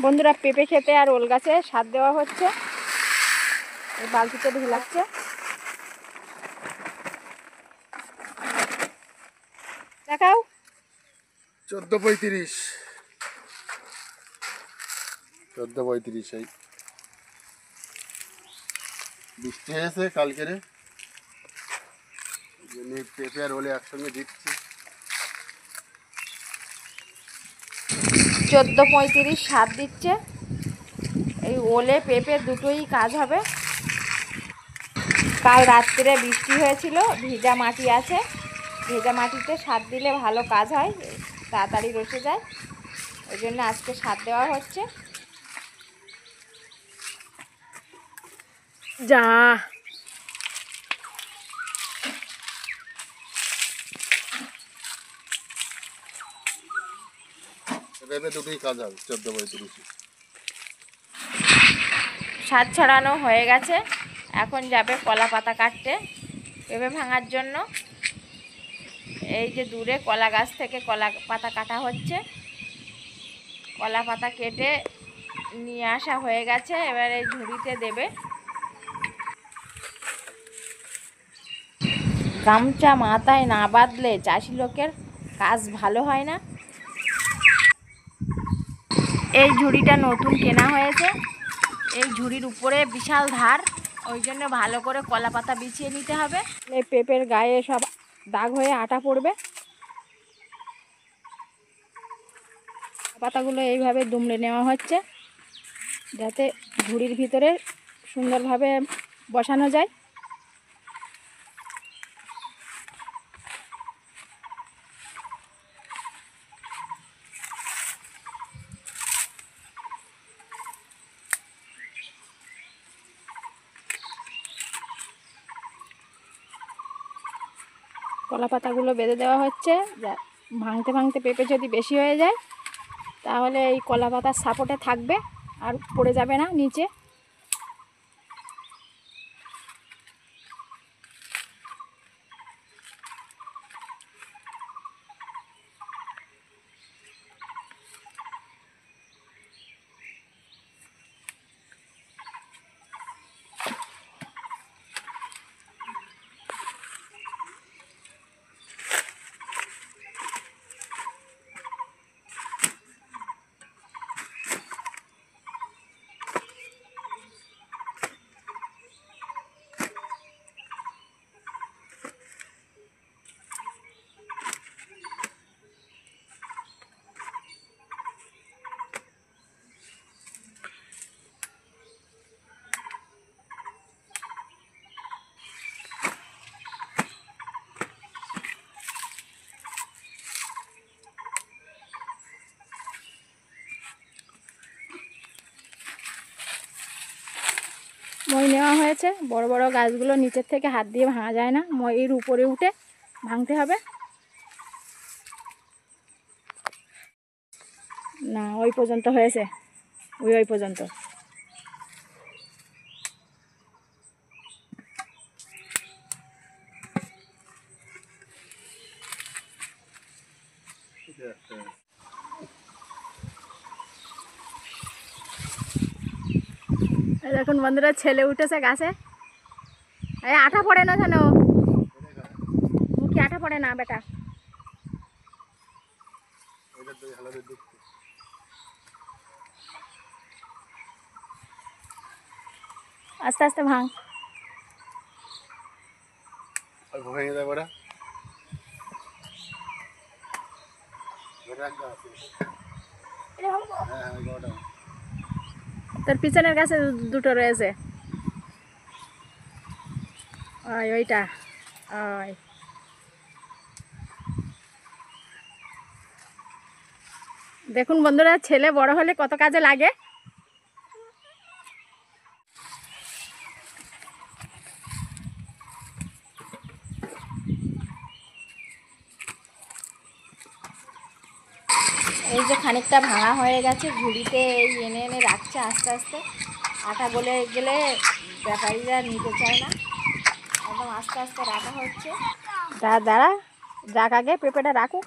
বন্ধুরা পেঁপে খেতে আর ওল গাছে সার দেওয়া হচ্ছে, এই বালতিতে ঢেলাচ্ছে। দেখাও 14:35 এই বৃষ্টি হয়েছে কালকেরে, পেঁপে আর ওলে একসঙ্গে দিচ্ছি। 14:35 সার দিচ্ছে। এই ওলে পেঁপে দুটোই কাজ হবে। কাল রাত্রে বৃষ্টি হয়েছিল, ভেজা মাটি আছে, ভেজা মাটিতে সার দিলে ভালো কাজ হয়, তাড়াতাড়ি রসে যায়, ওই জন্য আজকে সার দেওয়া হচ্ছে। যা পেঁপে দুটোই কাজ হবে 14:35। সার ছড়ানো হয়ে গেছে, এখন যাবে কলা পাতা কাটতে পেঁপে ভাঙার জন্য। এই যে দূরে কলা গাছ থেকে কলা পাতা কাটা হচ্ছে, কলা পাতা কেটে নিয়ে আসা হয়ে গেছে, এবার এই ঝুড়িতে দেবে। গামছা মাথায় না বাঁধলে চাষি লোকের কাজ ভালো হয় না। এই ঝুড়িটা নতুন কেনা হয়েছে, এই ঝুড়ির উপরে বিশাল ধার, ওই জন্য ভালো করে কলা পাতা বিছিয়ে নিতে হবে। এই পেঁপের গায়ে সব দাগ হয়ে আটা পড়বে। পাতাগুলো এইভাবে দুমড়ে নেওয়া হচ্ছে যাতে ঝুড়ির ভিতরে সুন্দরভাবে বসানো যায়। কলা পাতাগুলো বেঁধে দেওয়া হচ্ছে, ভাঙতে ভাঙতে পেঁপে যদি বেশি হয়ে যায় তাহলে এই কলা পাতার সাপোর্টে থাকবে আর পড়ে যাবে না নিচে। মই নেওয়া হয়েছে, বড় বড় গাছগুলো নিচের থেকে হাত দিয়ে ভাঙা যায় না, মইয়ের উপরে উঠে ভাঙতে হবে। না ওই পর্যন্ত হয়েছে, ওই পর্যন্ত। দেখুন বন্ধুরা, ছেলে উঠেছে গাছে। এই আঠা পড়ে না যেন, মুখে আঠা পড়ে না বেটা। আস্তে আস্তে ভাঙ। তোর পিছনের কাছে দুটো রয়েছে, ওইটা ওই। দেখুন বন্ধুরা, ছেলে বড় হলে কত কাজে লাগে। এই যে খানিকটা ভাঙা হয়ে গেছে, ঝুড়িতে এই এনে এনে রাখছে আস্তে আস্তে। আটা গলে গেলে ব্যাপারীরা নিতে চায় না, একদম আস্তে আস্তে রাখা হচ্ছে। দাঁড়া যাক, আগে পেঁপেটা রাখুক।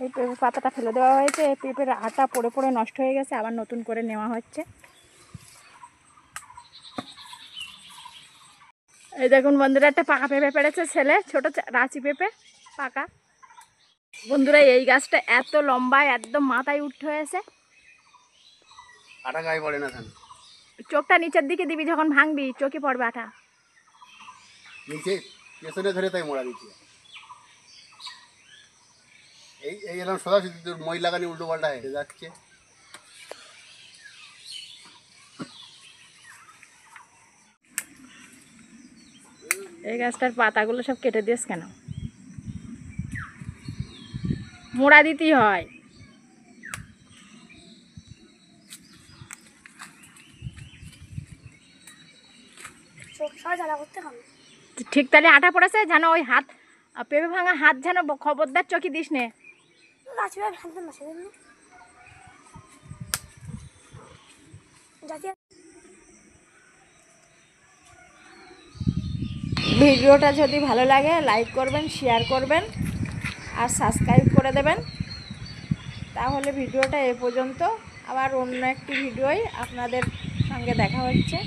এই পেঁপে পাতাটা ফেলে দেওয়া হয়েছে, এই পেঁপের আটা পড়ে পড়ে নষ্ট হয়ে গেছে, আবার নতুন করে নেওয়া হচ্ছে। এই দেখুন বন্ধুরা, একটা পাকা পেঁপে পেড়েছে ছেলে, ছোট রাঁচি পেঁপে পাকা। বন্ধুরা এই গাছটা এত লম্বা, একদম মাথায় উঠে হয়েছে। আটা গায়ে পড়ে না কেন? চোখটা নিচের দিকে দিবি, যখন ভাঙবি চোখে পড়বে আটা। নিচে পেছনে ধরে তাই মোড়া দিচ্ছি। এই এই এরকম সোজাসুজি তোর মই লাগানি উল্টো পাল্টা হেঁটে যাচ্ছে। এই গাছটার পাতাগুলো সব কেটে দিস কেন? মোড়া দিতেই হয়। ঠিক তাহলে আটা পড়েছে যেন, ওই হাত পেঁপে ভাঙা হাত যেন খবরদার চোখে দিস নে। ভিডিওটা যদি ভালো লাগে লাইক করবেন, শেয়ার করবেন আর সাবস্ক্রাইব করে দেবেন। তাহলে ভিডিওটা এ পর্যন্ত, আবার অন্য একটি ভিডিওয় আপনাদের সঙ্গে দেখা হচ্ছে।